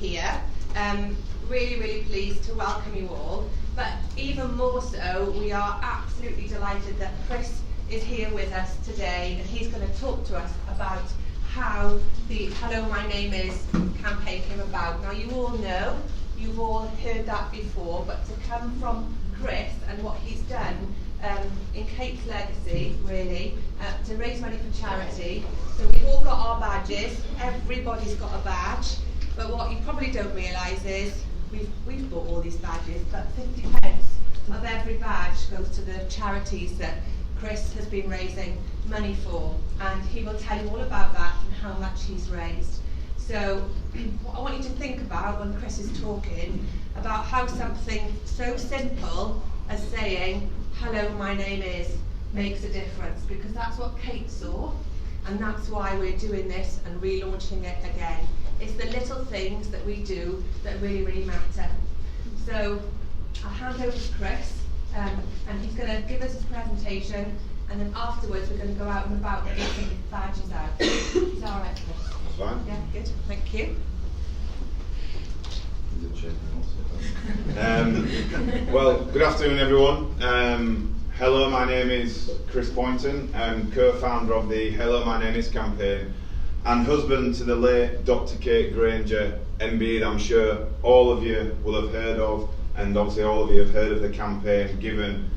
here. Really, really pleased to welcome you all. But even more so, we are absolutely delighted that Chris is here with us today, and he's going to talk to us about how the Hello, My Name Is campaign came about. Now, you all know, you've all heard that before, but to come from Chris and what he's done in Kate's legacy, really, to raise money for charity. So we've all got our badges, everybody's got a badge, but what you probably don't realise is we've bought all these badges, but 50 pence of every badge goes to the charities that Chris has been raising money for, and he will tell you all about that and how much he's raised. So what I want you to think about when Chris is talking about how something so simple as saying, hello, my name is, makes a difference, because that's what Kate saw, and that's why we're doing this and relaunching it again. It's the little things that we do that really, really matter. So I'll hand over to Chris, and he's going to give us his presentation, and then afterwards we're going to go out and about and get some badges out. Is that all right, Chris? That's fine. Yeah, good. Thank you. Well, good afternoon, everyone. Hello, my name is Chris Pointon. I'm co-founder of the Hello, My Name Is campaign and husband to the late Dr. Kate Granger, MBE, that I'm sure all of you will have heard of, and obviously all of you have heard of the campaign, given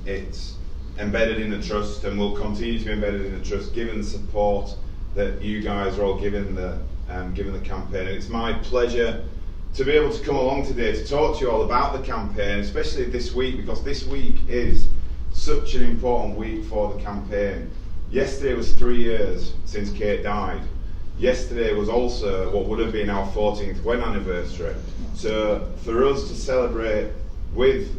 it's embedded in the trust and will continue to be embedded in the trust, given the support that you guys are all giving the campaign. And it's my pleasure to be able to come along today to talk to you all about the campaign, especially this week, because this week is such an important week for the campaign. Yesterday was 3 years since Kate died. Yesterday was also what would have been our 14th wedding anniversary. So for us to celebrate with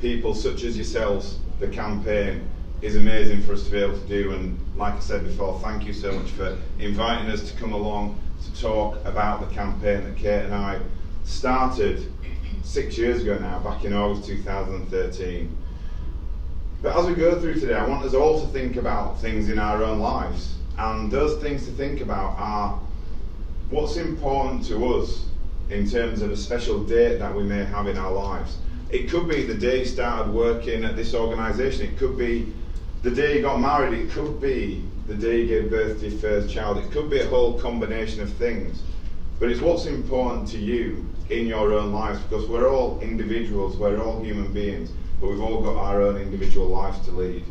people such as yourselves, the campaign is amazing for us to be able to do. And like I said before, thank you so much for inviting us to come along to talk about the campaign that Kate and I started 6 years ago now, back in August 2013. But as we go through today, I want us all to think about things in our own lives. And those things to think about are what's important to us in terms of a special date that we may have in our lives. It could be the day you started working at this organisation. It could be the day you got married. It could be the day you gave birth to your first child. It could be a whole combination of things. But it's what's important to you in your own lives, because we're all individuals, we're all human beings, but we've all got our own individual lives to lead.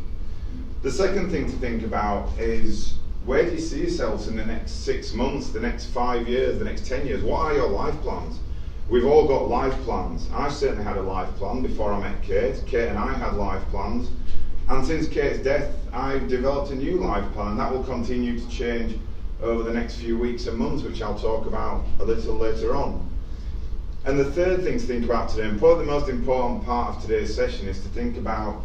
The second thing to think about is, where do you see yourselves in the next 6 months, the next 5 years, the next 10 years? What are your life plans? We've all got life plans. I certainly had a life plan before I met Kate. Kate and I had life plans. And since Kate's death, I've developed a new life plan, and that will continue to change over the next few weeks and months, which I'll talk about a little later on. And the third thing to think about today, and probably the most important part of today's session, is to think about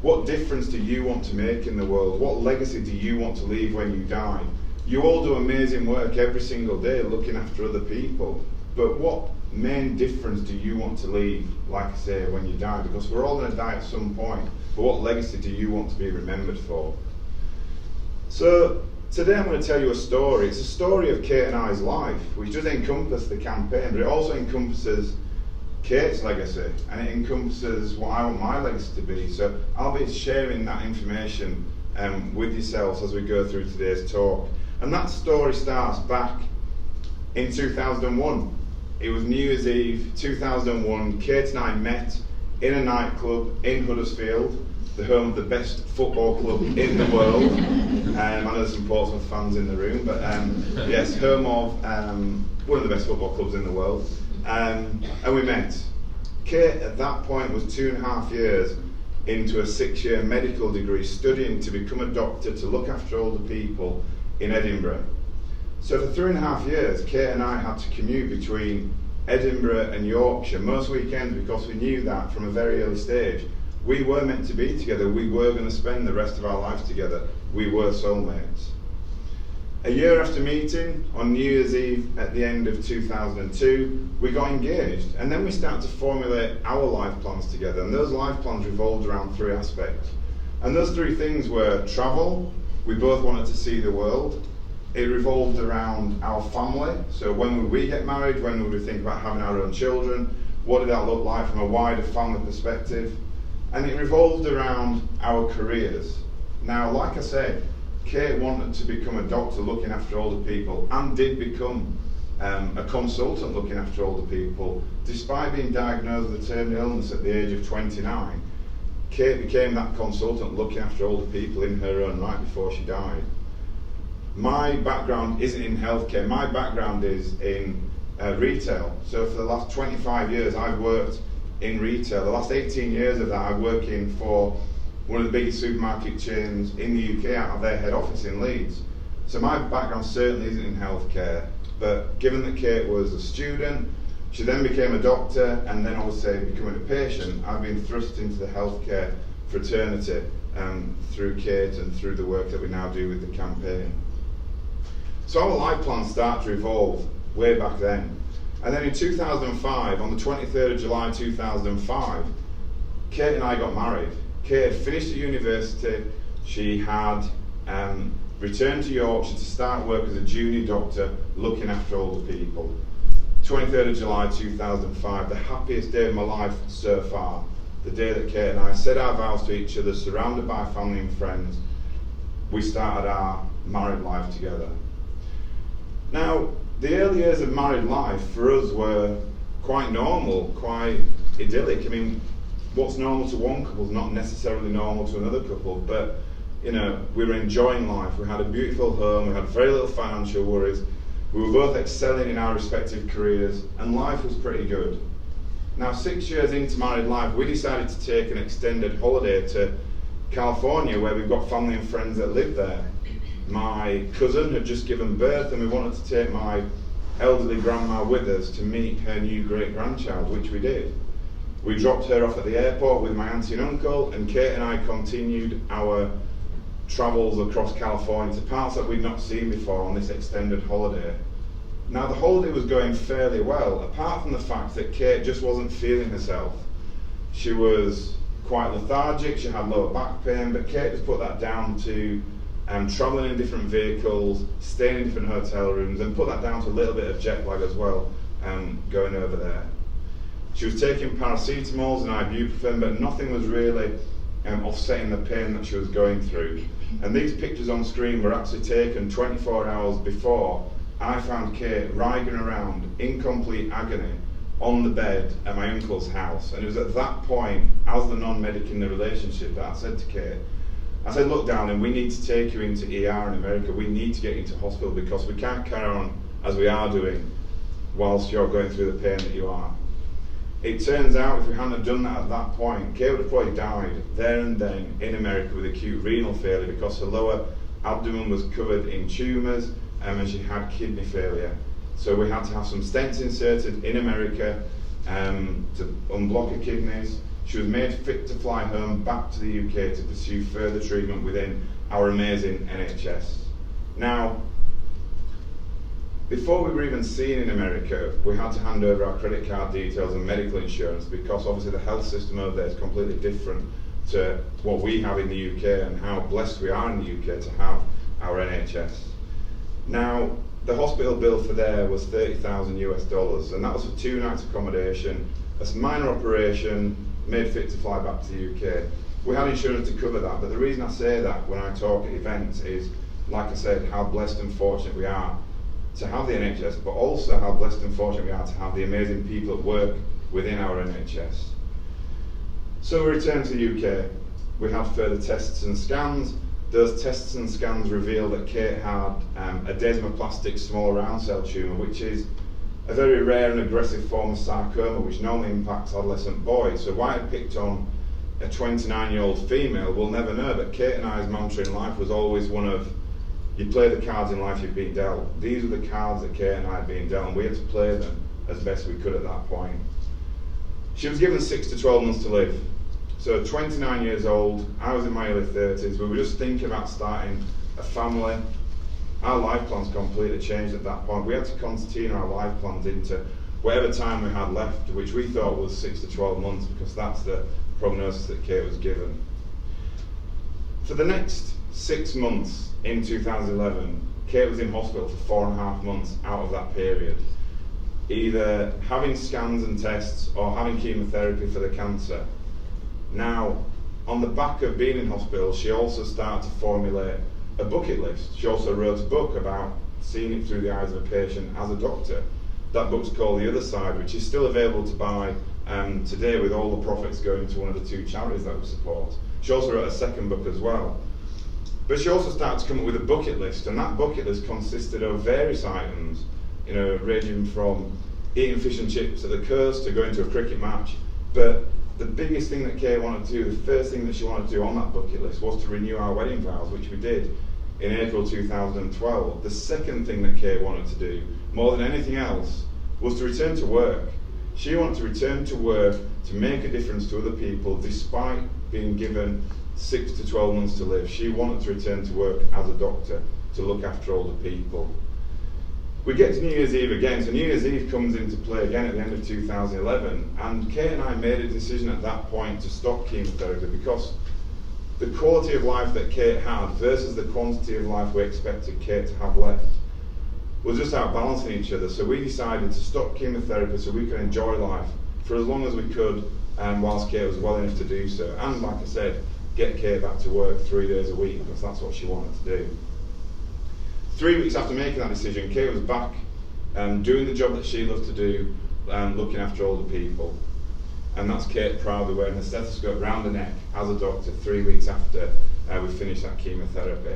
what difference do you want to make in the world? What legacy do you want to leave when you die? You all do amazing work every single day looking after other people, but what main difference do you want to leave, like I say, when you die? Because we're all going to die at some point, but what legacy do you want to be remembered for? So today I'm going to tell you a story. It's a story of Kate and I's life, which does encompass the campaign, but it also encompasses Kate's legacy, and it encompasses what I want my legacy to be. So I'll be sharing that information with yourselves as we go through today's talk. And that story starts back in 2001. It was New Year's Eve 2001. Kate and I met in a nightclub in Huddersfield, the home of the best football club in the world. I know there's some Portsmouth fans in the room, but yes, home of one of the best football clubs in the world. And we met. Kate at that point was 2.5 years into a 6-year medical degree, studying to become a doctor to look after older people in Edinburgh. So for 3.5 years, Kate and I had to commute between Edinburgh and Yorkshire most weekends, because we knew that from a very early stage we were meant to be together. We were going to spend the rest of our lives together. We were soulmates. A year after meeting, on New Year's Eve at the end of 2002, we got engaged, and then we started to formulate our life plans together, and those life plans revolved around 3 aspects. And those 3 things were travel. We both wanted to see the world. it revolved around our family. So when would we get married? When would we think about having our own children? What did that look like from a wider family perspective? And it revolved around our careers. Now, like I said, Kate wanted to become a doctor looking after older people, and did become a consultant looking after older people. Despite being diagnosed with a terminal illness at the age of 29, Kate became that consultant looking after older people in her own right before she died. My background isn't in healthcare. My background is in retail. So for the last 25 years I've worked in retail. The last 18 years of that I'm working for one of the biggest supermarket chains in the UK out of their head office in Leeds. So my background certainly isn't in healthcare, but given that Kate was a student, she then became a doctor, and then obviously becoming a patient, I've been thrust into the healthcare fraternity through Kate and through the work that we now do with the campaign. So our life plans start to evolve way back then. And then in 2005, on the 23rd of July 2005, Kate and I got married. Kate had finished at university. She had returned to Yorkshire to start work as a junior doctor looking after older people. 23rd of July 2005, the happiest day of my life so far. The day that Kate and I said our vows to each other, surrounded by family and friends. We started our married life together. Now, the early years of married life for us were quite normal, quite idyllic. I mean, what's normal to one couple is not necessarily normal to another couple, but you know, we were enjoying life. We had a beautiful home, we had very little financial worries, we were both excelling in our respective careers, and life was pretty good. Now, 6 years into married life, we decided to take an extended holiday to California, where we've got family and friends that live there. My cousin had just given birth, and we wanted to take my elderly grandma with us to meet her new great-grandchild, which we did. We dropped her off at the airport with my auntie and uncle, and Kate and I continued our travels across California to parts that we'd not seen before on this extended holiday. Now, the holiday was going fairly well, apart from the fact that Kate just wasn't feeling herself. She was quite lethargic, she had lower back pain, but Kate just put that down to travelling in different vehicles, staying in different hotel rooms, and put that down to a little bit of jet lag as well, going over there. She was taking paracetamols and ibuprofen, but nothing was really offsetting the pain that she was going through. And these pictures on screen were actually taken 24 hours before I found Kate writhing around in complete agony on the bed at my uncle's house. And it was at that point, as the non-medic in the relationship, that I said to Kate, I said, look darling, we need to take you into ER in America. We need to get you into hospital because we can't carry on as we are doing whilst you're going through the pain that you are. It turns out if we hadn't have done that at that point, Kate would have probably died there and then in America with acute renal failure because her lower abdomen was covered in tumours and she had kidney failure. So we had to have some stents inserted in America to unblock her kidneys. She was made fit to fly home back to the UK to pursue further treatment within our amazing NHS. Now, before we were even seen in America, we had to hand over our credit card details and medical insurance because obviously the health system over there is completely different to what we have in the UK and how blessed we are in the UK to have our NHS. Now, the hospital bill for there was $30,000 US, and that was for 2 nights accommodation, a minor operation, made fit to fly back to the UK. We had insurance to cover that, but the reason I say that when I talk at events is, like I said, how blessed and fortunate we are to have the NHS, but also how blessed and fortunate we are to have the amazing people that work within our NHS. So we returned to the UK. We had further tests and scans. Those tests and scans revealed that Kate had a desmoplastic small round cell tumour, which is a very rare and aggressive form of sarcoma, which normally impacts adolescent boys. So why I picked on a 29-year-old female, we'll never know, but Kate and I's mantra in life was always one of, you play the cards in life you've been dealt. These were the cards that Kate and I had been dealt, and we had to play them as best we could at that point. She was given 6 to 12 months to live. So 29 years old, I was in my early 30s, we were just thinking about starting a family. Our life plans completely changed at that point. We had to continue our life plans into whatever time we had left, which we thought was 6 to 12 months because that's the prognosis that Kate was given. For the next 6 months in 2011, Kate was in hospital for 4.5 months out of that period, either having scans and tests or having chemotherapy for the cancer. Now, on the back of being in hospital, she also started to formulate a bucket list. She also wrote a book about seeing it through the eyes of a patient as a doctor. That book's called The Other Side, which is still available to buy today, with all the profits going to one of the 2 charities that we support. She also wrote a second book as well. But she also started to come up with a bucket list, and that bucket list consisted of various items, ranging from eating fish and chips at the coast to going to a cricket match. But the biggest thing that Kate wanted to do, the first thing that she wanted to do on that bucket list, was to renew our wedding vows, which we did in April 2012. The second thing that Kate wanted to do, more than anything else, was to return to work. She wanted to return to work to make a difference to other people, despite being given 6 to 12 months to live. She wanted to return to work as a doctor, to look after older people. We get to New Year's Eve again, so New Year's Eve comes into play again at the end of 2011, and Kate and I made a decision at that point to stop chemotherapy, because the quality of life that Kate had versus the quantity of life we expected Kate to have left was just outbalancing each other. So we decided to stop chemotherapy so we could enjoy life for as long as we could, whilst Kate was well enough to do so. And like I said, get Kate back to work 3 days a week, because that's what she wanted to do. 3 weeks after making that decision, Kate was back doing the job that she loved to do, looking after older people. And that's Kate proudly wearing her stethoscope round her neck as a doctor 3 weeks after we finished that chemotherapy.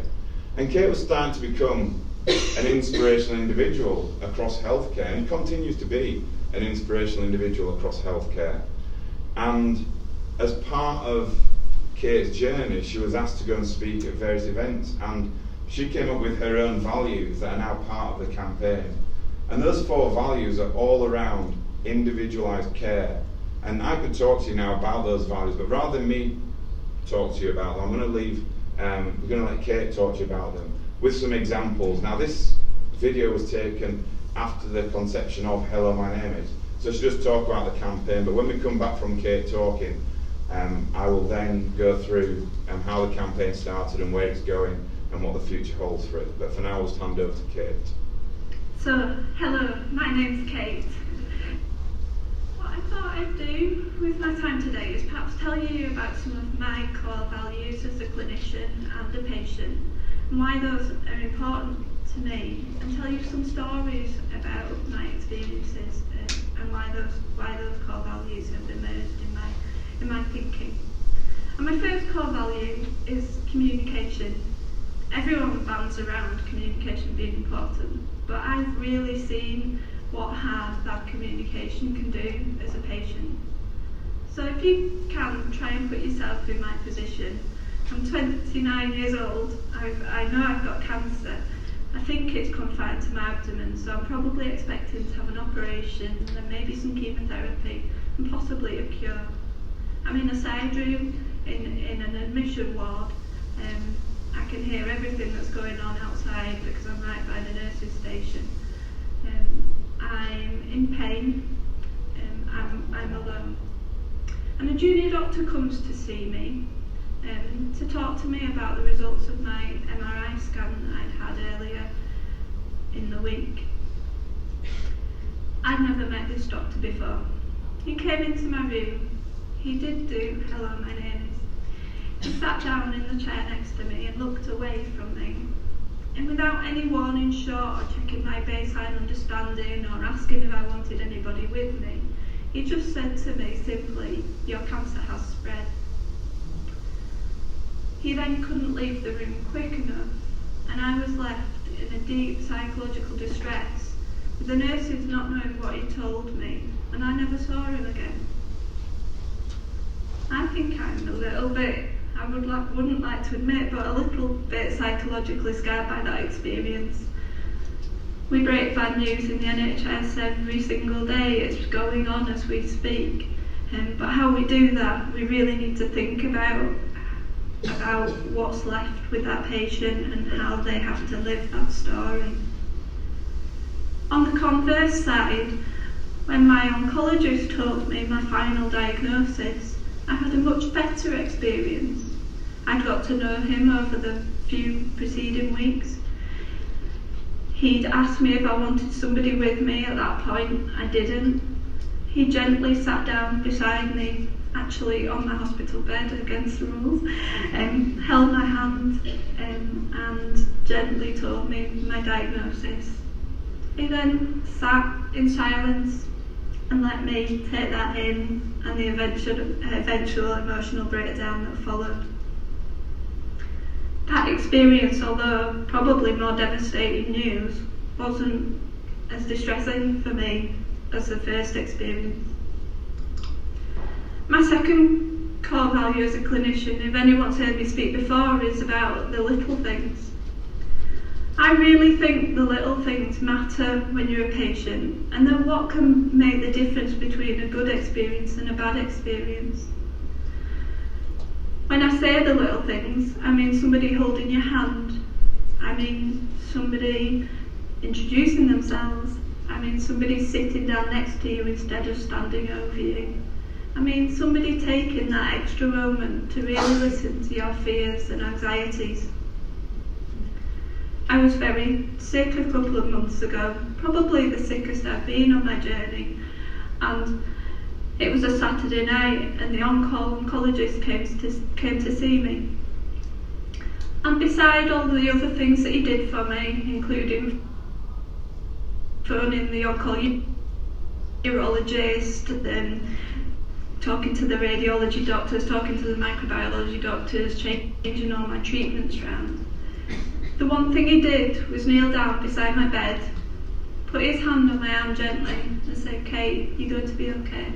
And Kate was starting to become an inspirational individual across healthcare, and continues to be an inspirational individual across healthcare. And as part of Kate's journey, she was asked to go and speak at various events, and she came up with her own values that are now part of the campaign. And those 4 values are all around individualised care. And I could talk to you now about those values, but rather than me talk to you about them, we're going to let Kate talk to you about them with some examples. Now, this video was taken after the conception of Hello, My Name Is. So she'll just talk about the campaign, but when we come back from Kate talking, I will then go through how the campaign started and where it's going and what the future holds for it. But for now, I'll just hand over to Kate. So, hello, my name's Kate. What I thought I'd do with my time today is perhaps tell you about some of my core values as a clinician and a patient, and why those are important to me, and tell you some stories about my experiences and why those core values have emerged in my thinking. And my first core value is communication. Everyone bands around communication being important, but I've really seen what hard bad communication can do as a patient. So if you can try and put yourself in my position, I'm 29 years old, I know I've got cancer. I think it's confined to my abdomen, so I'm probably expecting to have an operation and then maybe some chemotherapy and possibly a cure. I'm in a side room in an admission ward. I can hear everything that's going on outside because I'm right by the nurse's station. I'm in pain. I'm alone. And a junior doctor comes to see me to talk to me about the results of my MRI scan that I'd had earlier in the week. I'd never met this doctor before. He came into my room. He did do Hello, My Name Is. He sat down in the chair next to me and looked away from me. And without any warning shot or checking my baseline understanding or asking if I wanted anybody with me, he just said to me simply, "Your cancer has spread." He then couldn't leave the room quick enough, and I was left in a deep psychological distress, with the nurses not knowing what he told me, and I never saw him again. I think I'm a little bit, wouldn't like to admit, but a little bit psychologically scarred by that experience. We break bad news in the NHS every single day. It's going on as we speak. But how we do that, we really need to think about what's left with that patient and how they have to live that story. On the converse side, when my oncologist told me my final diagnosis, I had a much better experience. I'd got to know him over the few preceding weeks. He'd asked me if I wanted somebody with me. At that point, I didn't. He gently sat down beside me, actually on my hospital bed against the rules, held my hand and gently told me my diagnosis. He then sat in silence and let me take that in, and the eventual emotional breakdown that followed. That experience, although probably more devastating news, wasn't as distressing for me as the first experience. My second core value as a clinician, if anyone's heard me speak before, is about the little things. I really think the little things matter when you're a patient, and they're what can make the difference between a good experience and a bad experience. When I say the little things, I mean somebody holding your hand, I mean somebody introducing themselves, I mean somebody sitting down next to you instead of standing over you. I mean somebody taking that extra moment to really listen to your fears and anxieties. I was very sick a couple of months ago, probably the sickest I've been on my journey, and it was a Saturday night and the on-call oncologist came to see me. And beside all the other things that he did for me, including phoning the on-call urologist, talking to the radiology doctors, talking to the microbiology doctors, changing all my treatments around, the one thing he did was kneel down beside my bed, put his hand on my arm gently and say, "Kate, you're going to be okay."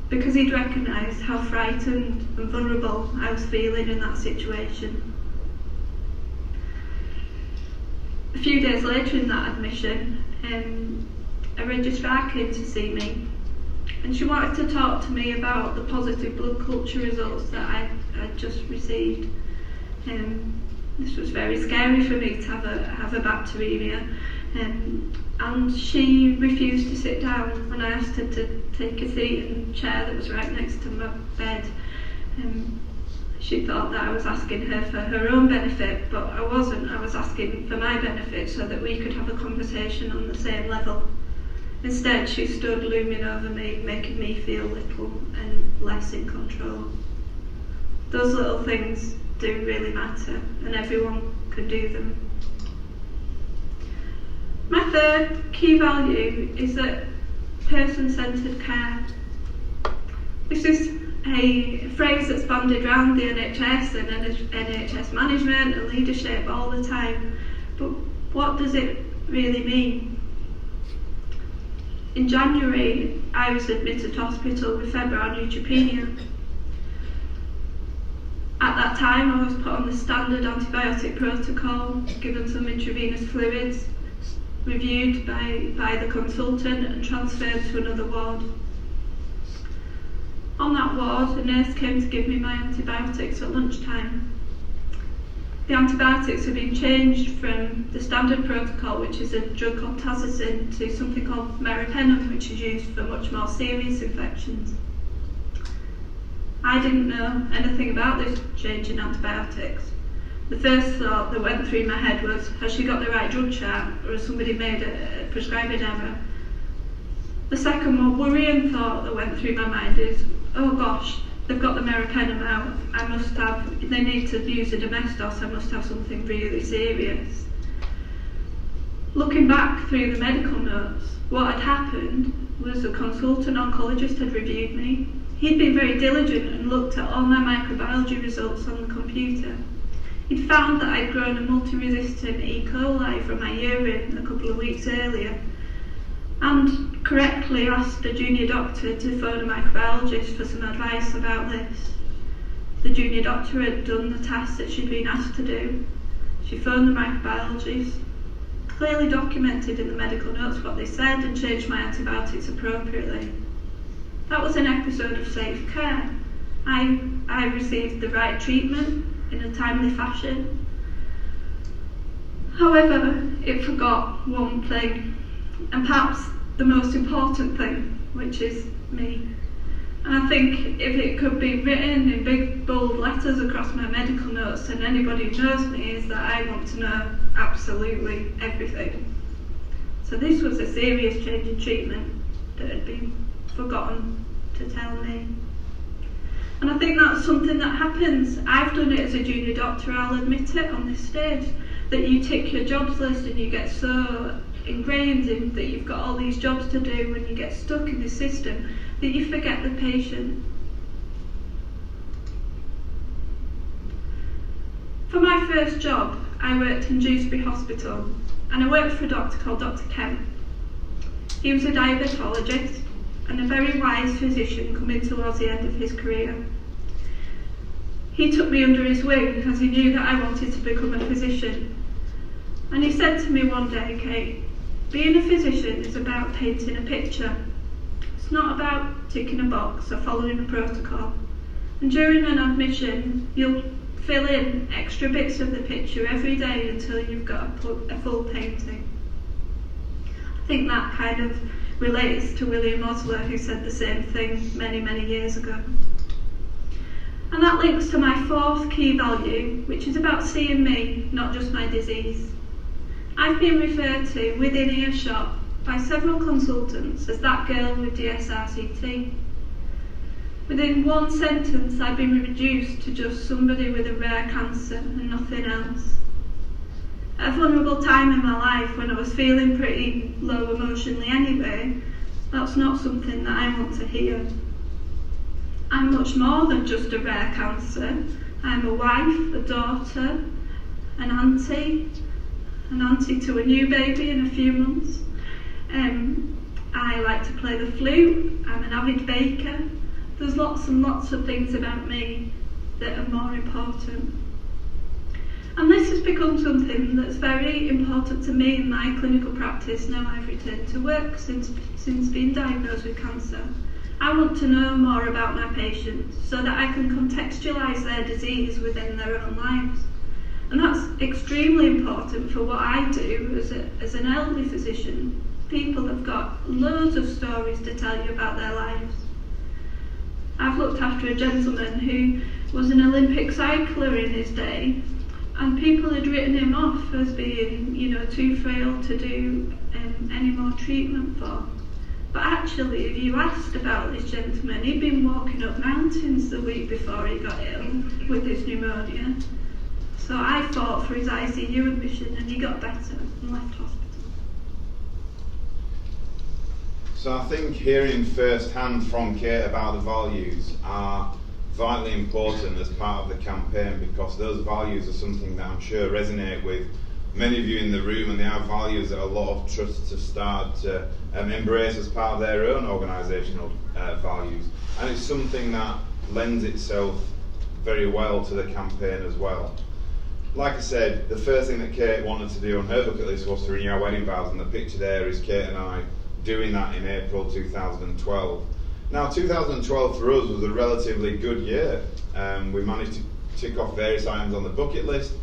Because he'd recognised how frightened and vulnerable I was feeling in that situation. A few days later in that admission, a registrar came to see me, and she wanted to talk to me about the positive blood culture results that I'd just received. This was very scary for me to have a bacteremia, and she refused to sit down when I asked her to take a seat in the chair that was right next to my bed. She thought that I was asking her for her own benefit, but I wasn't. I was asking for my benefit so that we could have a conversation on the same level. Instead, she stood looming over me, making me feel little and less in control. Those little things do really matter, and everyone can do them. My third key value is that person-centred care. This is a phrase that's bandied around the NHS and NHS management and leadership all the time, but what does it really mean? In January, I was admitted to hospital with febrile neutropenia. At that time, I was put on the standard antibiotic protocol, given some intravenous fluids, reviewed by the consultant and transferred to another ward. On that ward, a nurse came to give me my antibiotics at lunchtime. The antibiotics have been changed from the standard protocol, which is a drug called tazocin, to something called meropenem, which is used for much more serious infections. I didn't know anything about this change in antibiotics. The first thought that went through my head was, has she got the right drug chart, or has somebody made a prescribing error? The second more worrying thought that went through my mind is, oh gosh, they've got the meropenem out, they need to use a domestos, I must have something really serious. Looking back through the medical notes, what had happened was a consultant oncologist had reviewed me. He'd been very diligent and looked at all my microbiology results on the computer. He'd found that I'd grown a multi-resistant E. coli from my urine a couple of weeks earlier, and correctly asked a junior doctor to phone a microbiologist for some advice about this. The junior doctor had done the task that she'd been asked to do. She phoned the microbiologist, clearly documented in the medical notes what they said, and changed my antibiotics appropriately. That was an episode of safe care. I received the right treatment in a timely fashion. However, it forgot one thing, and perhaps the most important thing, which is me. And I think if it could be written in big bold letters across my medical notes, and anybody who knows me is that I want to know absolutely everything. So this was a serious change in treatment that had been forgotten to tell me. And I think that's something that happens. I've done it as a junior doctor, I'll admit it on this stage, that you tick your jobs list and you get so ingrained in that you've got all these jobs to do and you get stuck in this system that you forget the patient. For my first job, I worked in Dewsbury Hospital, and I worked for a doctor called Dr. Kemp. He was a diabetologist and a very wise physician coming towards the end of his career. He took me under his wing as he knew that I wanted to become a physician. And he said to me one day, Kate, being a physician is about painting a picture. It's not about ticking a box or following a protocol. And during an admission, you'll fill in extra bits of the picture every day until you've got a full painting. I think that kind of relates to William Osler, who said the same thing many, many years ago. And that links to my fourth key value, which is about seeing me, not just my disease. I've been referred to within earshot by several consultants as that girl with DSRCT. Within one sentence, I've been reduced to just somebody with a rare cancer and nothing else. At a vulnerable time in my life, when I was feeling pretty low emotionally anyway, that's not something that I want to hear. I'm much more than just a rare cancer. I'm a wife, a daughter, an auntie to a new baby in a few months. I like to play the flute. I'm an avid baker. There's lots and lots of things about me that are more important. And this has become something that's very important to me in my clinical practice now I've returned to work since being diagnosed with cancer. I want to know more about my patients so that I can contextualise their disease within their own lives. And that's extremely important for what I do as an elderly physician. People have got loads of stories to tell you about their lives. I've looked after a gentleman who was an Olympic cycler in his day, and people had written him off as being, too frail to do any more treatment for. But actually, if you asked about this gentleman, he'd been walking up mountains the week before he got ill with his pneumonia. So I fought for his ICU admission and he got better and left hospital. So I think hearing firsthand from Kate about the values are vitally important as part of the campaign, because those values are something that I'm sure resonate with many of you in the room, and they are values that a lot of trusts have started to embrace as part of their own organisational values, and it's something that lends itself very well to the campaign as well. Like I said, the first thing that Kate wanted to do on her bucket list was to renew our wedding vows, and the picture there is Kate and I doing that in April 2012. Now 2012 for us was a relatively good year. We managed to tick off various items on the bucket list.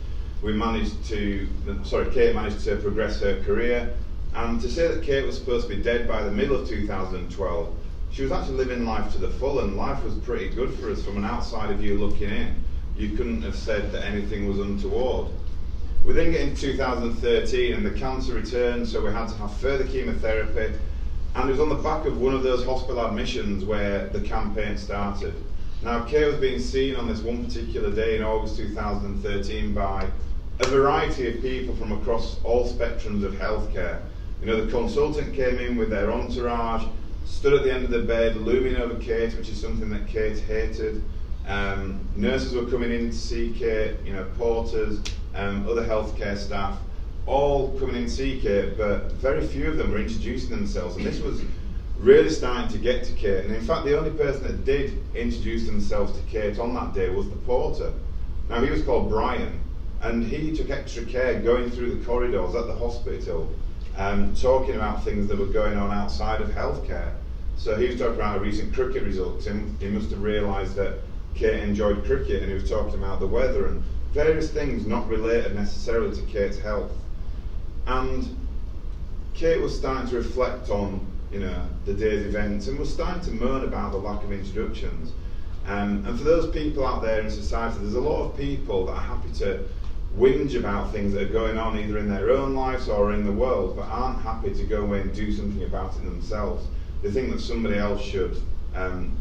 Kate managed to progress her career, and to say that Kate was supposed to be dead by the middle of 2012, she was actually living life to the full, and life was pretty good for us from an outsider view looking in. You couldn't have said that anything was untoward. We then get into 2013 and the cancer returned, so we had to have further chemotherapy, and it was on the back of one of those hospital admissions where the campaign started. Now, Kate was being seen on this one particular day in August 2013 by a variety of people from across all spectrums of healthcare. The consultant came in with their entourage, stood at the end of the bed, looming over Kate, which is something that Kate hated. Nurses were coming in to see Kate, porters, other healthcare staff, all coming in to see Kate, but very few of them were introducing themselves, and this was really starting to get to Kate. And in fact, the only person that did introduce themselves to Kate on that day was the porter. Now, he was called Brian, and he took extra care going through the corridors at the hospital, talking about things that were going on outside of healthcare. So he was talking about a recent cricket result, and he must have realised that Kate enjoyed cricket, and he was talking about the weather and various things not related necessarily to Kate's health. And Kate was starting to reflect on the day's events, and was starting to moan about the lack of introductions. And for those people out there in society, there's a lot of people that are happy to whinge about things that are going on either in their own lives or in the world, but aren't happy to go away and do something about it themselves. They think that somebody else should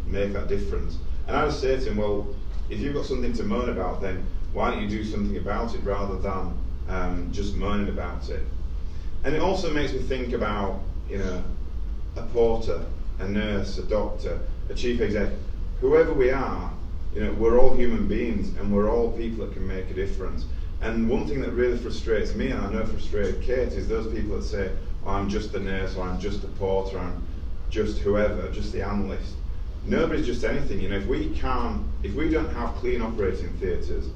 make that difference. And I would say to him, well, if you've got something to moan about, then why don't you do something about it rather than just moaning about it? And it also makes me think about, a porter, a nurse, a doctor, a chief exec, whoever we are, we're all human beings and we're all people that can make a difference. And one thing that really frustrates me, and I know frustrated Kate, is those people that say, oh, I'm just the nurse, or I'm just a porter, I'm just whoever, just the analyst. Nobody's just anything. If we don't have clean operating theatres,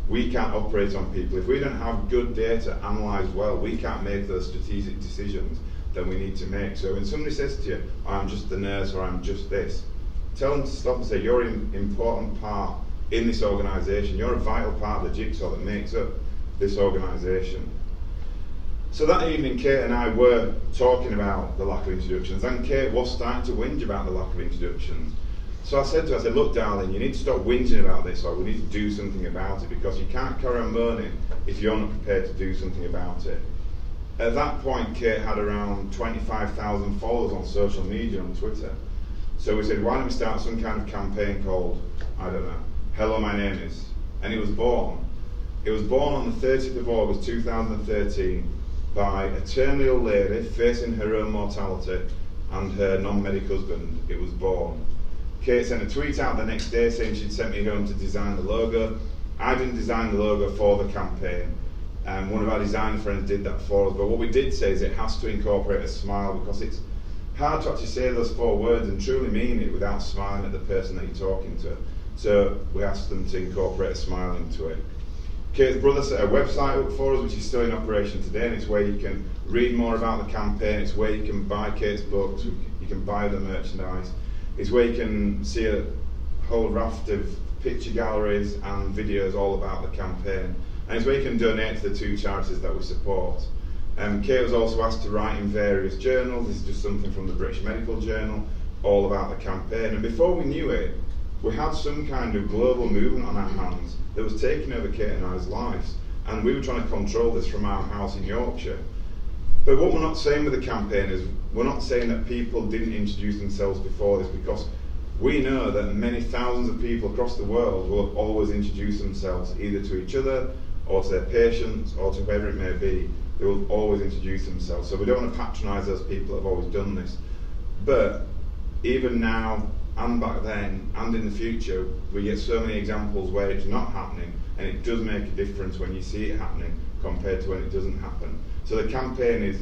we can't operate on people. If we don't have good data analysed well, we can't make those strategic decisions that we need to make. So when somebody says to you, I'm just the nurse or I'm just this, tell them to stop and say, you're an important part in this organisation. You're a vital part of the jigsaw that makes up this organisation. So that evening, Kate and I were talking about the lack of introductions, and Kate was starting to whinge about the lack of introductions. So I said to her, look, darling, you need to stop whinging about this, or we need to do something about it, because you can't carry on moaning if you're not prepared to do something about it. At that point, Kate had around 25,000 followers on social media on Twitter. So we said, why don't we start some kind of campaign called, Hello, My Name Is. And it was born. It was born on the 30th of August 2013 by a terminally ill lady facing her own mortality and her non-medic husband. It was born. Kate sent a tweet out the next day saying she'd sent me home to design the logo. I didn't design the logo for the campaign. One of our design friends did that for us, but what we did say is it has to incorporate a smile, because it's hard to actually say those 4 words and truly mean it without smiling at the person that you're talking to. So we asked them to incorporate a smile into it. Kate's brother set a website up for us, which is still in operation today, and it's where you can read more about the campaign. It's where you can buy Kate's books, you can buy the merchandise. It's where you can see a whole raft of picture galleries and videos all about the campaign. And it's where you can donate to the 2 charities that we support. Kate was also asked to write in various journals. This is just something from the British Medical Journal, all about the campaign. And before we knew it, we had some kind of global movement on our hands that was taking over Kate and I's lives. And we were trying to control this from our house in Yorkshire. But what we're not saying with the campaign is, we're not saying that people didn't introduce themselves before this, because we know that many thousands of people across the world will have always introduced themselves, either to each other, or to their patients, or to whoever it may be. They will always introduce themselves. So we don't want to patronise those people that have always done this. But even now, and back then, and in the future, we get so many examples where it's not happening, and it does make a difference when you see it happening compared to when it doesn't happen. So the campaign is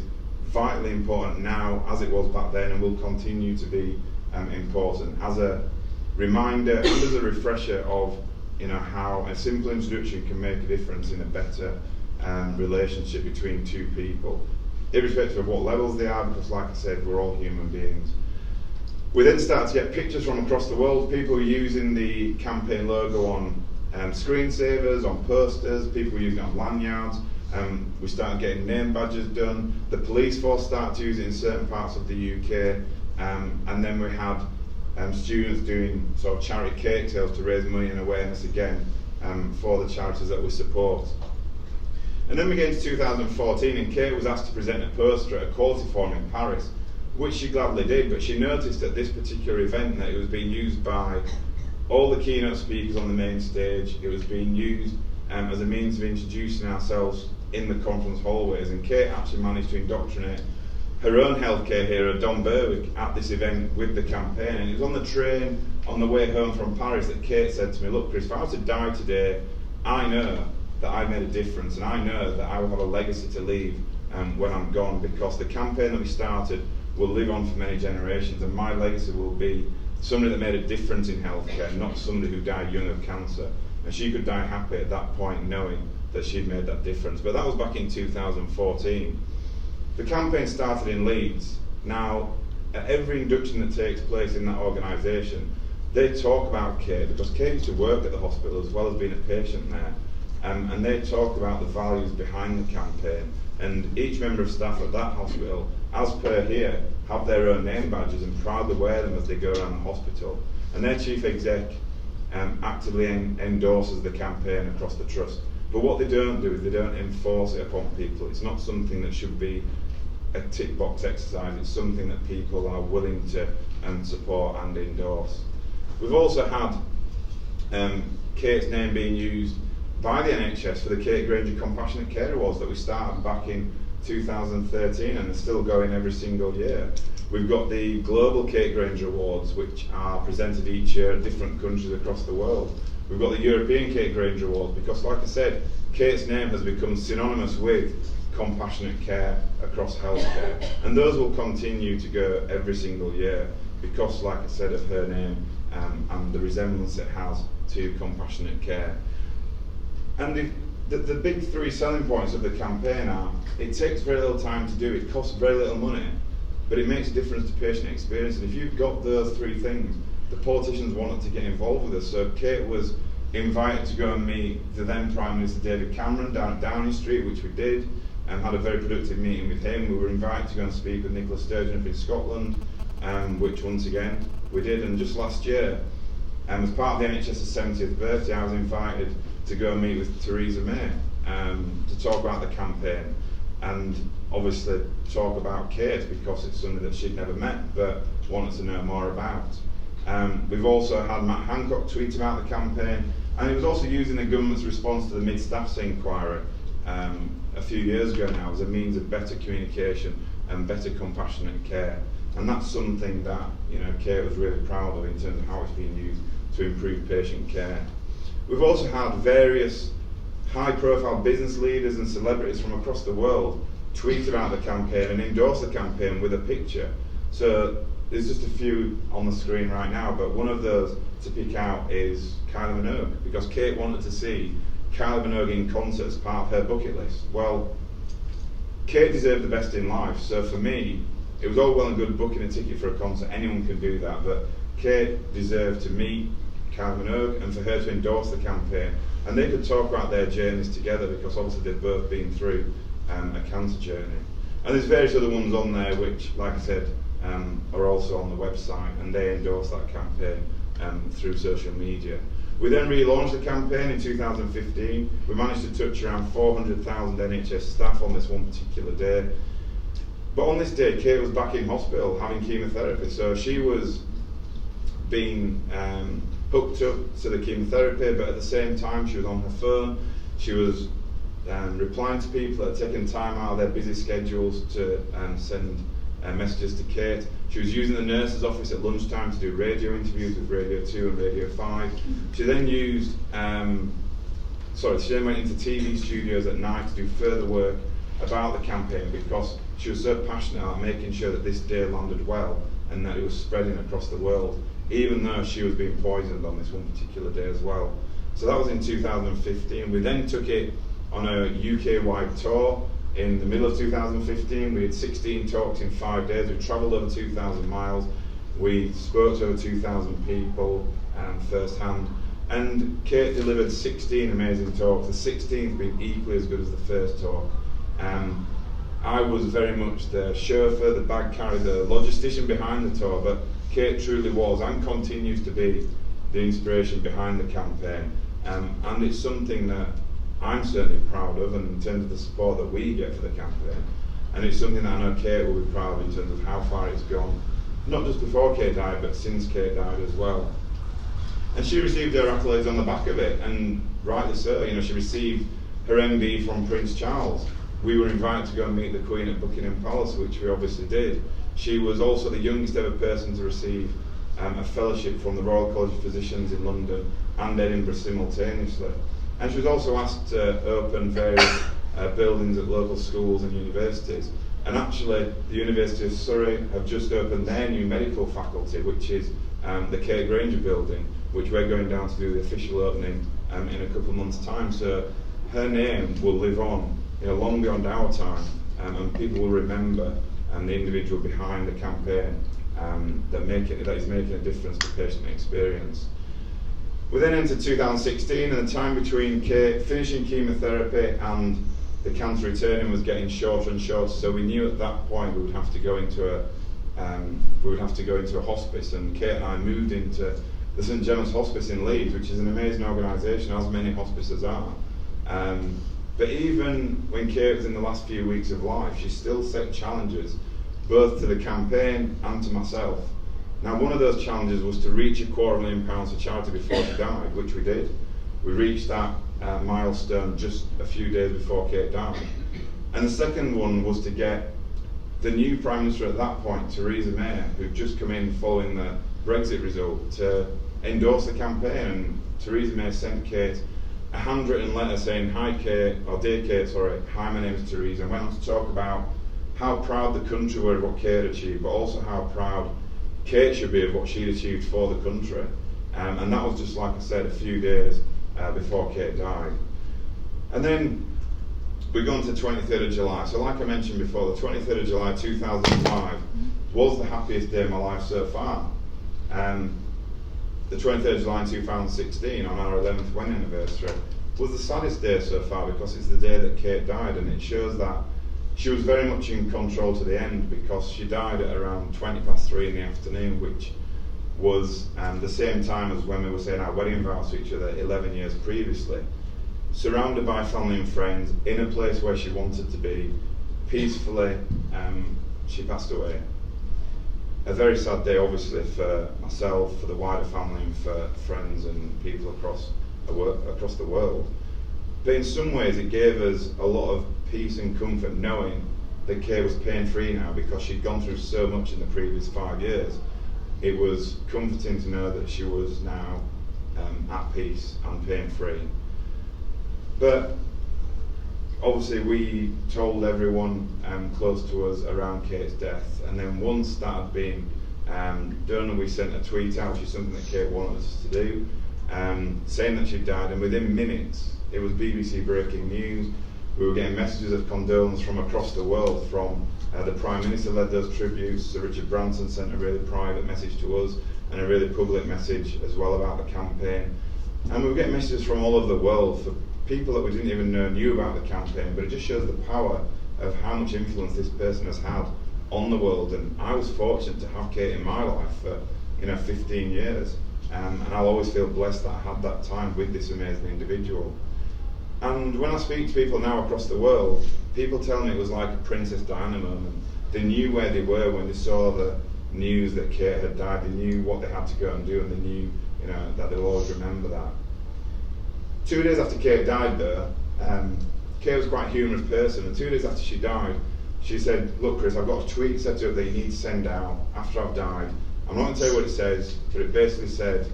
vitally important now, as it was back then, and will continue to be important as a reminder and as a refresher of how a simple introduction can make a difference in a better relationship between 2 people, irrespective of what levels they are, because like I said, we're all human beings. We then started to get pictures from across the world, people using the campaign logo on screensavers, on posters, people using it on lanyards. We started getting name badges done. The police force started to use it in certain parts of the UK, and then we had students doing sort of charity cake sales to raise money and awareness again for the charities that we support. And then we get into 2014, and Kate was asked to present a poster at a quality forum in Paris, which she gladly did, but she noticed at this particular event that it was being used by all the keynote speakers on the main stage. It was being used as a means of introducing ourselves in the conference hallways, and Kate actually managed to indoctrinate her own healthcare hero, Don Berwick, at this event with the campaign. And it was on the train on the way home from Paris that Kate said to me, look, Chris, if I was to die today, I know that I made a difference, and I know that I will have a legacy to leave when I'm gone, because the campaign that we started will live on for many generations, and my legacy will be somebody that made a difference in healthcare, not somebody who died young of cancer. And she could die happy at that point knowing that she'd made that difference. But that was back in 2014. The campaign started in Leeds. Now, at every induction that takes place in that organisation, they talk about Kate, because Kate used to work at the hospital as well as being a patient there. And they talk about the values behind the campaign. And each member of staff at that hospital, as per here, have their own name badges and proudly wear them as they go around the hospital. And their chief exec actively endorses the campaign across the trust. But what they don't do is they don't enforce it upon people. It's not something that should be a tick box exercise. It's something that people are willing to support and endorse. We've also had Kate's name being used by the NHS for the Kate Granger Compassionate Care Awards that we started back in 2013 and are still going every single year. We've got the Global Kate Granger Awards, which are presented each year in different countries across the world. We've got the European Kate Granger Awards because, like I said, Kate's name has become synonymous with compassionate care across healthcare, and those will continue to go every single year because, like I said, of her name and the resemblance it has to compassionate care. And the big three selling points of the campaign are: it takes very little time to do, it costs very little money, but it makes a difference to patient experience. And if you've got those three things, the politicians wanted to get involved with us. So Kate was invited to go and meet the then Prime Minister David Cameron down at Downing Street, which we did, and had a very productive meeting with him. We were invited to go and speak with Nicola Sturgeon up in Scotland, which once again we did. And just last year, as part of the NHS's 70th birthday, I was invited to go and meet with Theresa May to talk about the campaign and obviously talk about Kate because it's something that she'd never met but wanted to know more about. We've also had Matt Hancock tweet about the campaign, and it was also used in the government's response to the mid-staffs inquiry a few years ago now as a means of better communication and better compassionate care. And that's something that Kate was really proud of in terms of how it's being used to improve patient care. We've also had various high-profile business leaders and celebrities from across the world tweet about the campaign and endorse the campaign with a picture. So there's just a few on the screen right now, but one of those to pick out is Kylie Minogue, because Kate wanted to see Kylie Minogue in concert as part of her bucket list. Well, Kate deserved the best in life, so for me, it was all well and good booking a ticket for a concert, anyone can do that, but Kate deserved to meet Kylie Minogue and for her to endorse the campaign. And they could talk about their journeys together because obviously they've both been through a cancer journey. And there's various other ones on there which, like I said, are also on the website, and they endorse that campaign through social media. We then relaunched the campaign in 2015. We managed to touch around 400,000 NHS staff on this one particular day. But on this day, Kate was back in hospital having chemotherapy, so she was being hooked up to the chemotherapy, but at the same time she was on her phone. She was replying to people that had taken time out of their busy schedules to send messages to Kate. She was using the nurse's office at lunchtime to do radio interviews with Radio 2 and Radio 5. She then went into TV studios at night to do further work about the campaign because she was so passionate about making sure that this day landed well and that it was spreading across the world, even though she was being poisoned on this one particular day as well. So that was in 2015. We then took it on a UK-wide tour. In the middle of 2015, we had 16 talks in 5 days. We travelled over 2,000 miles. We spoke to over 2,000 people first hand. And Kate delivered 16 amazing talks, the 16th being equally as good as the first talk. I was very much the chauffeur, the bag carrier, the logistician behind the tour, but Kate truly was and continues to be the inspiration behind the campaign. And it's something that I'm certainly proud of, and in terms of the support that we get for the campaign. And it's something that I know Kate will be proud of in terms of how far it's gone, not just before Kate died, but since Kate died as well. And she received her accolades on the back of it, and rightly so. She received her MB from Prince Charles. We were invited to go and meet the Queen at Buckingham Palace, which we obviously did. She was also the youngest ever person to receive a fellowship from the Royal College of Physicians in London and Edinburgh simultaneously. And she was also asked to open various buildings at local schools and universities. And actually, the University of Surrey have just opened their new medical faculty, which is the Kate Granger building, which we're going down to do the official opening in a couple of months' time. So her name will live on long beyond our time, and people will remember the individual behind the campaign that is making a difference to patient experience. We then entered 2016, and the time between Kate finishing chemotherapy and the cancer returning was getting shorter and shorter. So we knew at that point we would have to go into a hospice. And Kate and I moved into the St John's Hospice in Leeds, which is an amazing organisation, as many hospices are. But even when Kate was in the last few weeks of life, she still set challenges, both to the campaign and to myself. Now, one of those challenges was to reach £250,000 for charity before she died, which we did. We reached that milestone just a few days before Kate died. And the second one was to get the new Prime Minister at that point, Theresa May, who'd just come in following the Brexit result, to endorse the campaign. And Theresa May sent Kate a handwritten letter saying, "Hi Kate," or "Dear Kate, sorry, hi, my name is Theresa," and went on to talk about how proud the country were of what Kate achieved, but also how proud Kate should be of what she'd achieved for the country. And that was just, like I said, a few days before Kate died. And then we go on to 23rd of July. So like I mentioned before, the 23rd of July 2005 was the happiest day of my life so far. The 23rd of July in 2016, on our 11th wedding anniversary, was the saddest day so far, because it's the day that Kate died, and it shows that she was very much in control to the end, because she died at around 3:20 in the afternoon, which was the same time as when we were saying our wedding vows to each other 11 years previously. Surrounded by family and friends, in a place where she wanted to be, peacefully, she passed away. A very sad day, obviously, for myself, for the wider family, and for friends and people across the world. But in some ways, it gave us a lot of peace and comfort knowing that Kay was pain-free now, because she'd gone through so much in the previous 5 years. It was comforting to know that she was now at peace and pain-free. But obviously we told everyone close to us around Kate's death, and then once that had been done, we sent a tweet out, which is something that Kate wanted us to do, saying that she'd died, and within minutes it was BBC breaking news. We were getting messages of condolence from across the world. From the Prime Minister led those tributes. Sir Richard Branson sent a really private message to us, and a really public message as well about the campaign. And we were getting messages from all over the world for people that we didn't even know knew about the campaign, but it just shows the power of how much influence this person has had on the world. And I was fortunate to have Kate in my life for 15 years, and I'll always feel blessed that I had that time with this amazing individual. And when I speak to people now across the world, people tell me it was like a Princess Diana moment. They knew where they were when they saw the news that Kate had died. They knew what they had to go and do, and they knew that they'll always remember that. 2 days after Kate died, though, Kate was quite a humorous person, and 2 days after she died, she said, "Look, Chris, I've got a tweet set up that you need to send out after I've died. I'm not going to tell you what it says, but it basically said,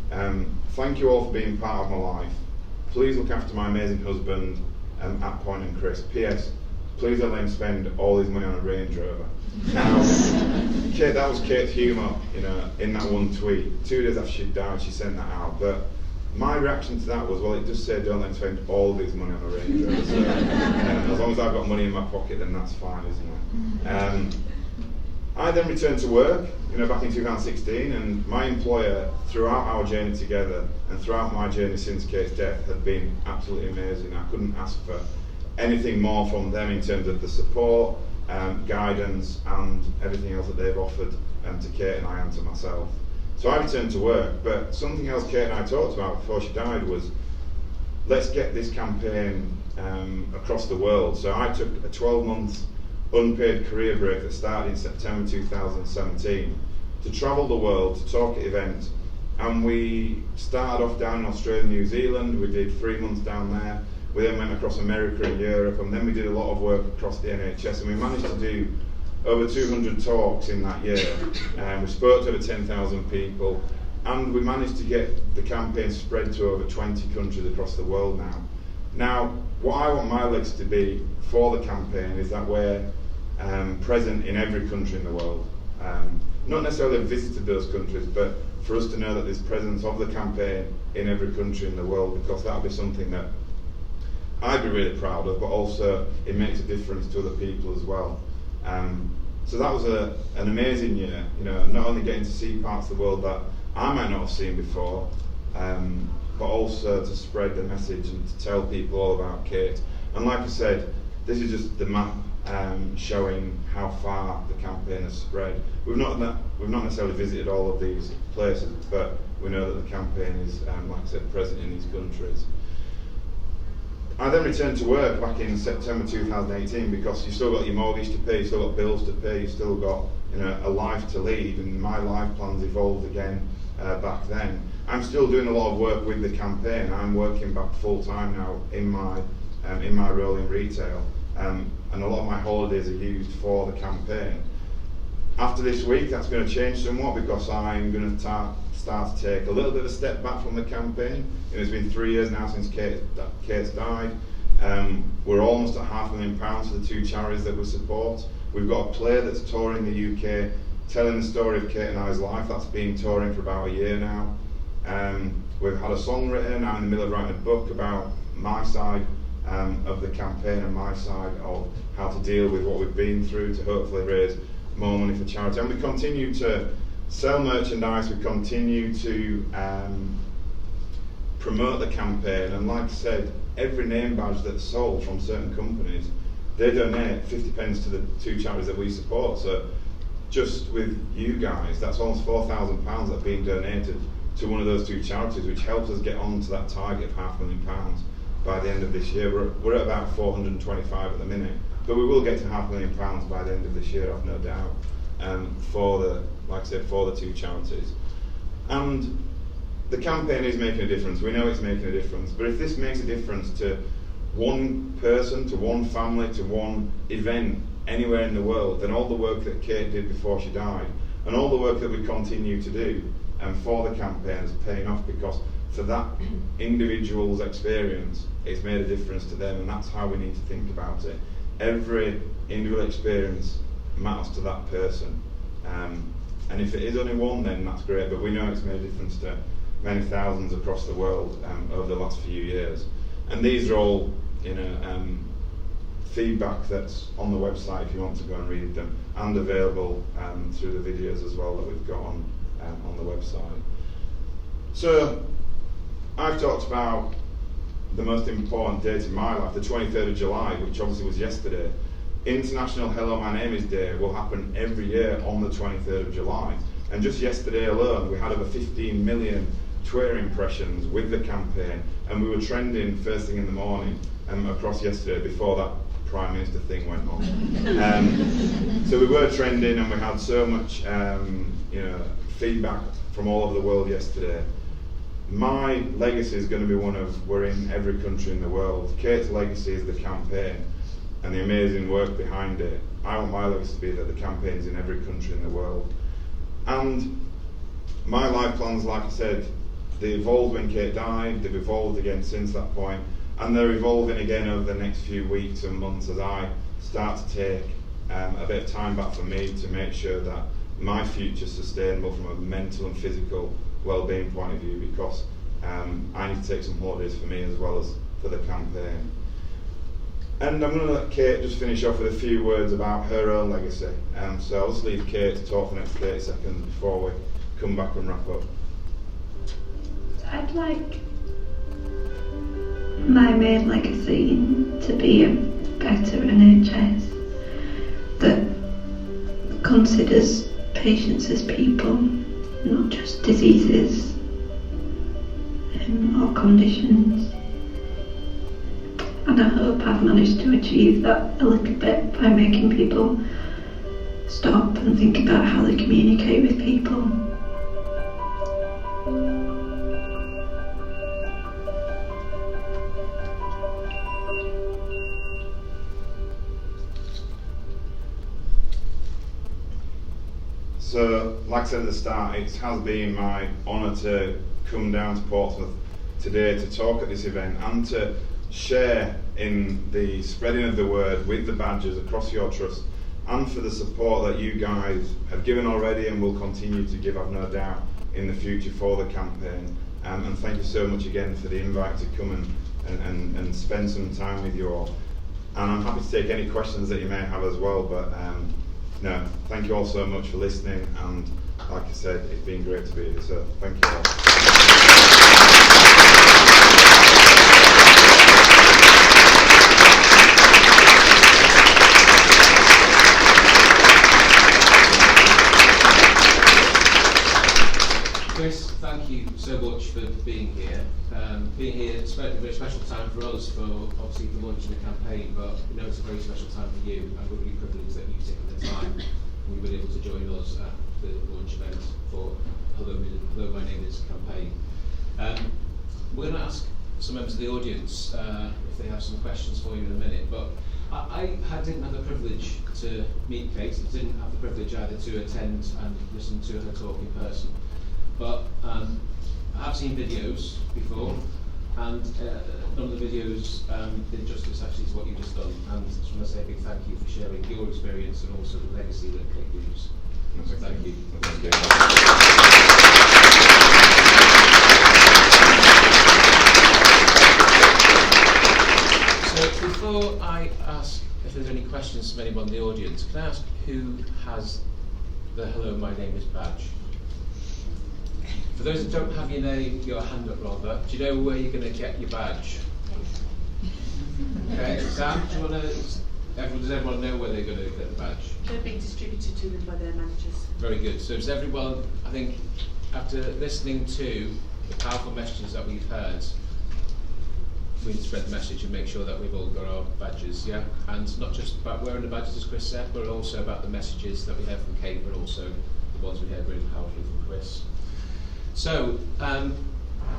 thank you all for being part of my life. Please look after my amazing husband, at Pointon Chris. P.S. Please don't let him spend all his money on a Range Rover." Now, Kate, that was Kate's humour, in that one tweet. 2 days after she died, she sent that out. But my reaction to that was, well, it just said don't let him spend all of his money on a Range Rover. So, as long as I've got money in my pocket, then that's fine, isn't it? I then returned to work, back in 2016, and my employer, throughout our journey together and throughout my journey since Kate's death, had been absolutely amazing. I couldn't ask for anything more from them in terms of the support, guidance, and everything else that they've offered to Kate and I and to myself. So I returned to work, but something else Kate and I talked about before she died was, let's get this campaign across the world. So I took a 12-month unpaid career break that started in September 2017 to travel the world, to talk at events, and we started off down in Australia and New Zealand. We did 3 months down there. We then went across America and Europe, and then we did a lot of work across the NHS, and we managed to do over 200 talks in that year. We spoke to over 10,000 people, and we managed to get the campaign spread to over 20 countries across the world now. Now, what I want my legacy to be for the campaign is that we're present in every country in the world. Not necessarily visited those countries, but for us to know that there's presence of the campaign in every country in the world, because that would be something that I'd be really proud of, but also it makes a difference to other people as well. So that was an amazing year, not only getting to see parts of the world that I might not have seen before, but also to spread the message and to tell people all about Kate. And like I said, this is just the map showing how far the campaign has spread. We've not necessarily visited all of these places, but we know that the campaign is, like I said, present in these countries. I then returned to work back in September 2018 because you've still got your mortgage to pay, you've still got bills to pay, you've still got a life to lead, and my life plans evolved again back then. I'm still doing a lot of work with the campaign. I'm working back full time now in my role in retail, and a lot of my holidays are used for the campaign. After this week, that's going to change somewhat because I'm going to start to take a little bit of a step back from the campaign. It's been 3 years now since Kate's died. We're almost at £500,000 for the two charities that we support. We've got a play that's touring the UK, telling the story of Kate and I's life. That's been touring for about a year now. We've had a song written. I'm in the middle of writing a book about my side of the campaign and my side of how to deal with what we've been through to hopefully raise more money for charity. And we continue to sell merchandise, we continue to promote the campaign, and like I said, every name badge that's sold from certain companies, they donate 50 pence to the two charities that we support. So just with you guys, that's almost £4,000 that are being donated to one of those two charities, which helps us get on to that target of £500,000 by the end of this year. We're at about 425 at the minute, but we will get to £500,000 by the end of this year, I've no doubt, for the two charities. And the campaign is making a difference. We know it's making a difference, but if this makes a difference to one person, to one family, to one event anywhere in the world, then all the work that Kate did before she died, and all the work that we continue to do for the campaign is paying off, because for that individual's experience, it's made a difference to them, and that's how we need to think about it. Every individual experience matters to that person, and if it is only one, then that's great, but we know it's made a difference to many thousands across the world over the last few years. And these are all feedback that's on the website if you want to go and read them, and available through the videos as well that we've got on the website. So I've talked about the most important date in my life, the 23rd of July, which obviously was yesterday. International Hello My Name Is Day will happen every year on the 23rd of July. And just yesterday alone, we had over 15 million Twitter impressions with the campaign, and we were trending first thing in the morning across yesterday before that Prime Minister thing went on. So we were trending, and we had so much feedback from all over the world yesterday. My legacy is going to be one of, we're in every country in the world. Kate's legacy is the campaign and the amazing work behind it. I want my legacy to be that the campaign's in every country in the world. And my life plans, like I said, they evolved when Kate died, they've evolved again since that point, and they're evolving again over the next few weeks and months as I start to take a bit of time back for me to make sure that my future's sustainable from a mental and physical well-being point of view, because I need to take some holidays for me as well as for the campaign. And I'm going to let Kate just finish off with a few words about her own legacy. So I'll just leave Kate to talk for the next 30 seconds before we come back and wrap up. I'd like my main legacy to be a better NHS that considers patients as people, not just diseases or conditions. And I hope I've managed to achieve that a little bit by making people stop and think about how they communicate with people. So, like I said at the start, it has been my honour to come down to Portsmouth today to talk at this event and to share in the spreading of the word with the badges across your trust, and for the support that you guys have given already and will continue to give, I've no doubt, in the future for the campaign. And thank you so much again for the invite to come and spend some time with you all. And I'm happy to take any questions that you may have as well, but no, thank you all so much for listening, and like I said, it's been great to be here, so thank you all. Chris, thank you so much for being here. Being here, it's a very special time for us, for obviously for launching the campaign, but we know it's a very special time for you, and we're really privileged that you've taken the time and you've been able to join us at the launch event for Hello, My Name Is campaign. We're going to ask some members of the audience if they have some questions for you in a minute, but I didn't have the privilege to meet Kate. I didn't have the privilege either to attend and listen to her talk in person. But I have seen videos before, and none of the videos did justice actually to what you've just done. And I just want to say a big thank you for sharing your experience and also the legacy that Kate leaves. So thank you. So before I ask if there's any questions from anyone in the audience, can I ask who has the Hello, My Name Is badge? For those that don't have your name, your hand up rather, do you know where you're going to get your badge? Okay, Sam, do you want to, does everyone know where they're going to get the badge? They're being distributed to them by their managers. Very good. So does everyone, I think, after listening to the powerful messages that we've heard, we need to spread the message and make sure that we've all got our badges, yeah? And not just about wearing the badges, as Chris said, but also about the messages that we heard from Kate, but also the ones we heard really powerfully from Chris. So,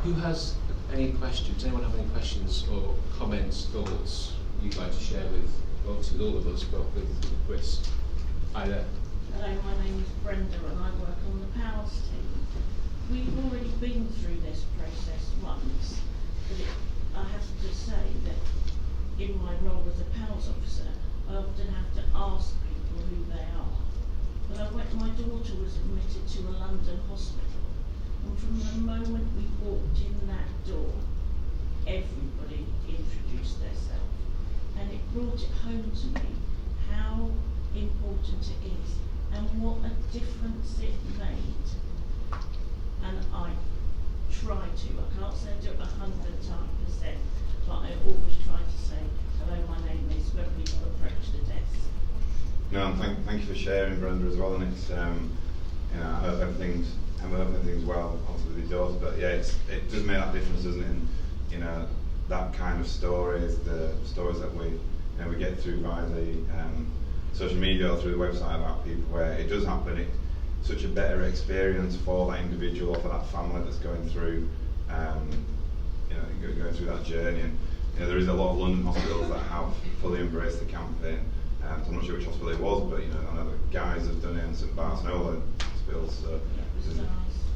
who has any questions? Does anyone have any questions or comments, thoughts you'd like to share with, obviously with all of us, but with Chris? Either. Hello, my name is Brenda and I work on the powers team. We've already been through this process once, but I have to say that in my role as a powers officer, I often have to ask people who they are. But my daughter was admitted to a London hospital, and from the moment we walked in that door, everybody introduced themselves, and it brought it home to me how important it is and what a difference it made. And I try to, I can't say I do it 100%, but I always try to say, hello, my name is, when people approach the desk. No, and thank you for sharing, Brenda, as well. And it's, you know, I hope everything's well, obviously with yours. But yeah, it does make that difference, doesn't it? And you know, that kind of stories, the stories that we get through via the social media or through the website about people where it does happen. It's such a better experience for that individual or for that family that's going through, going through that journey. And you know, there is a lot of London hospitals that have fully embraced the campaign. I'm not sure which hospital it was, but you know, I know the guys have done it in St Bart's and all the hospitals. So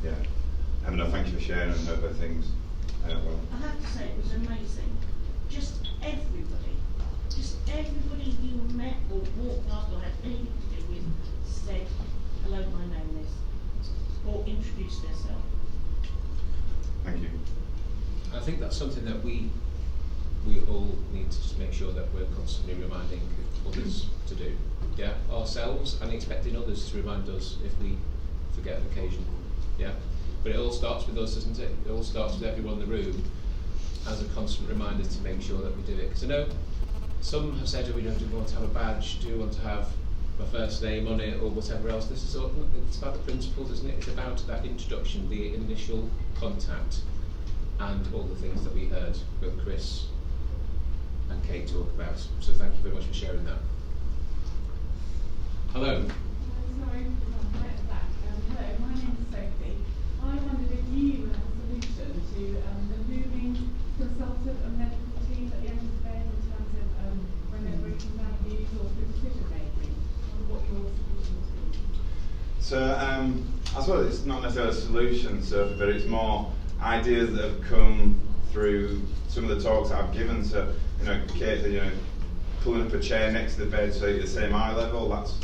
yeah, no, thank you for sharing and hope everything's well. I have to say it was amazing. Just everybody you met or walked past or had anything to do with said, hello, my name is, or introduced themselves. Thank you. I think that's something that we all need to just make sure that we're constantly reminding others to do. Yeah, ourselves and expecting others to remind us if we forget an occasion. Yeah, but it all starts with us, doesn't it? It all starts with everyone in the room as a constant reminder to make sure that we do it. Because I know some have said, oh, we don't want to have a badge, do we want to have my first name on it or whatever else. This is all, it's about the principles, isn't it? It's about that introduction, the initial contact, and all the things that we heard both Chris and Kate talk about. So thank you very much for sharing that. Hello. Sorry, right at the back. Hello, my name is Sophie. I wondered if you had a solution to the moving consultant and medical team at the end of the day in terms of when they're breaking down views or for decision making, and what your solution would be. So I suppose it's not necessarily a solution, Sophie, but it's more ideas that have come through some of the talks that I've given. So you know, Kate, you know, pulling up a chair next to the bed so you're at the same eye level, that's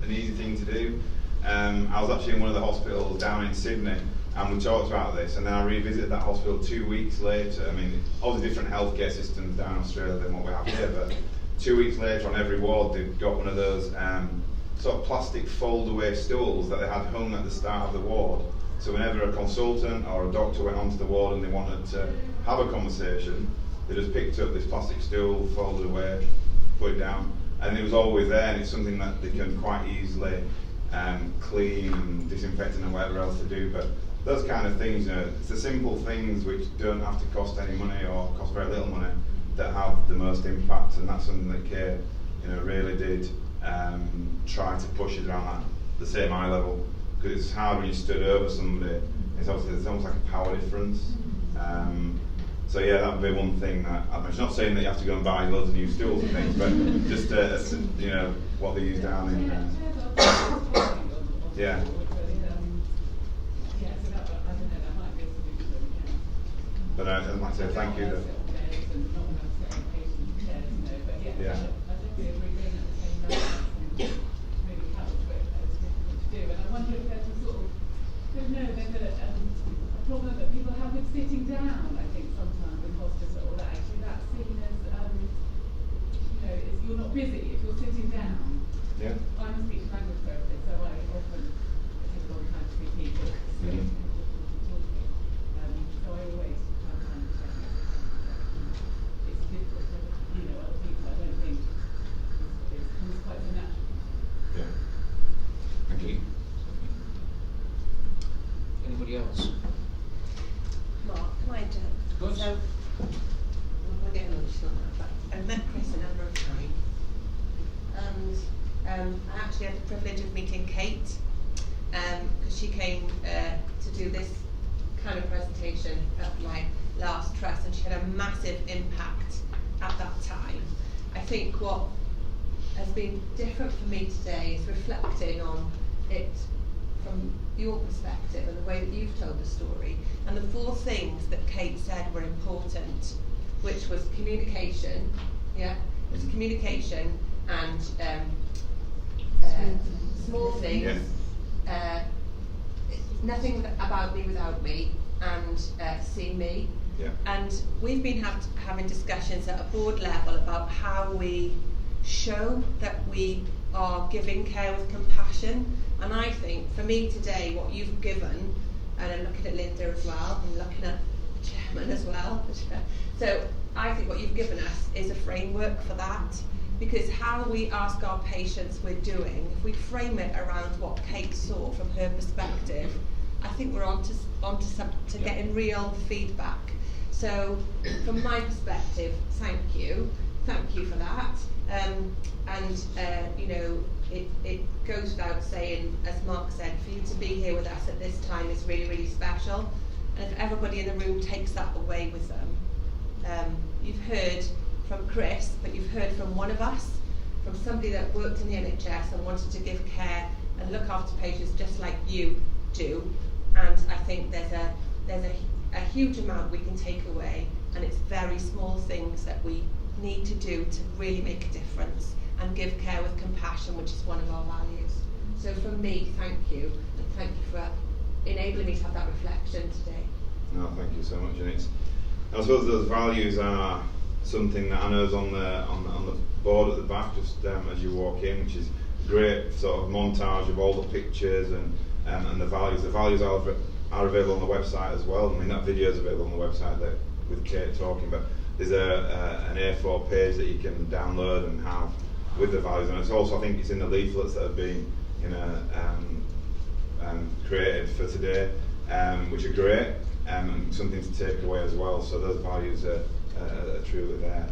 an easy thing to do. I was actually in one of the hospitals down in Sydney and we talked about this, and then I revisited that hospital 2 weeks later. I mean, obviously different healthcare systems down in Australia than what we have here, but 2 weeks later on every ward they've got one of those sort of plastic fold-away stools that they had hung at the start of the ward. So whenever a consultant or a doctor went onto the ward and they wanted to have a conversation, they just picked up this plastic stool, folded away, put it down, and it was always there, and it's something that they can quite easily clean and disinfect and whatever else to do. But those kind of things, you know, it's the simple things which don't have to cost any money or cost very little money that have the most impact, and that's something that Kate, you know, really did try to push it around the same eye level, because it's hard when you stood over somebody. It's almost like a power difference. So yeah, that would be one thing that I'm not saying that you have to go and buy loads of new stools and things, but just you know what they use down in. Yeah. But I'd like to say thank you. Yeah. A problem that people have with sitting down, I think, sometimes in hospital, that actually that's seen as, you know, you're not busy if you're sitting down. Yeah. I'm a speech language therapist, so I often take a long time to see people. So I always have time to say it's difficult for, you know, other people. I don't think it comes quite so natural. Yeah. Thank you. Anybody else? Mark, can I do? Good. So, we'll get another slide, but I've met Chris a number of times, and I actually had the privilege of meeting Kate, because she came to do this kind of presentation at my last trust, and she had a massive impact at that time. I think what has been different for me today is reflecting on it from your perspective and the way that you've told the story, and the 4 things that Kate said were important, which was communication, it was communication and small things, nothing about me without me, and see me. Yeah. And we've been having discussions at a board level about how we show that we are giving care with compassion. And I think for me today, what you've given, and I'm looking at Linda as well, I'm looking at the chairman as well. So I think what you've given us is a framework for that, because how we ask our patients we're doing, if we frame it around what Kate saw from her perspective, I think we're onto getting real feedback. So from my perspective, thank you for that. You know, it goes without saying, as Mark said, for you to be here with us at this time is really, really special. And if everybody in the room takes that away with them, you've heard from Chris, but you've heard from one of us, from somebody that worked in the NHS and wanted to give care and look after patients just like you do. And I think there's a huge amount we can take away, and it's very small things that we need to do to really make a difference and give care with compassion, which is one of our values. So from me, thank you, and thank you for enabling me to have that reflection today. No, thank you so much. And I suppose those values are something that I know is on the board at the back, just as you walk in, which is a great sort of montage of all the pictures and the values. The values are available on the website as well. I mean, that video is available on the website with Kate talking, but there's an A4 page that you can download and have with the values, and it's also, I think it's in the leaflets that have been, you know, created for today, which are great, and something to take away as well. So those values are truly there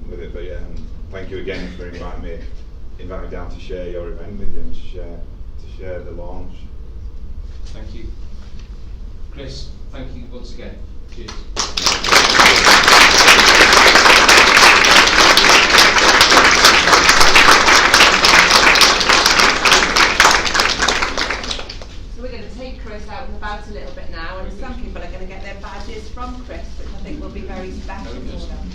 with it. But yeah, and thank you again for inviting me down to share your event with you and to share the launch. Thank you. Chris, thank you once again. Cheers. So we're going to take Chris out and about a little bit now, and some people are going to get their badges from Chris, which I think will be very special for them.